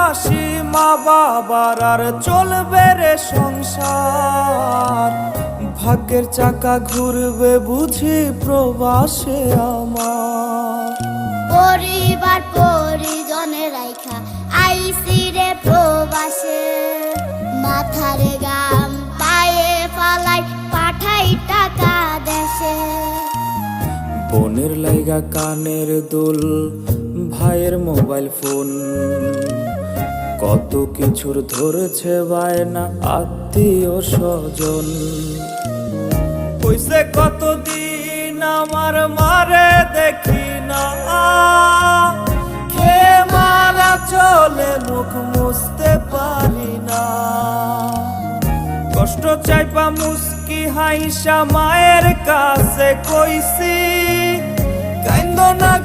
প্রবাসী মা বাবার আর চলবে রে সংসার। ভাগ্যের চাকা ঘুরবে বুঝি প্রবাসে আমার। পরিবার পরিজনের রাইখা আইসি রে প্রবাসে, মাথার গাম পায়ে ফালাই পাঠাই টাকা দেশে। বোনের লাইগা কানের দুল, ভাইয়ের মোবাইল ফোন, কত কিছুর ধরেছে বায়না আত্মীয় স্বজন। কইছে কতদিন আমার মারে দেখি না, খেয়ে মারা চলে মুখ মুছতে পারি না। কষ্ট চাইপা মুস্কি হাইসা মায়ের কাছে কইছি, কাইন্দো না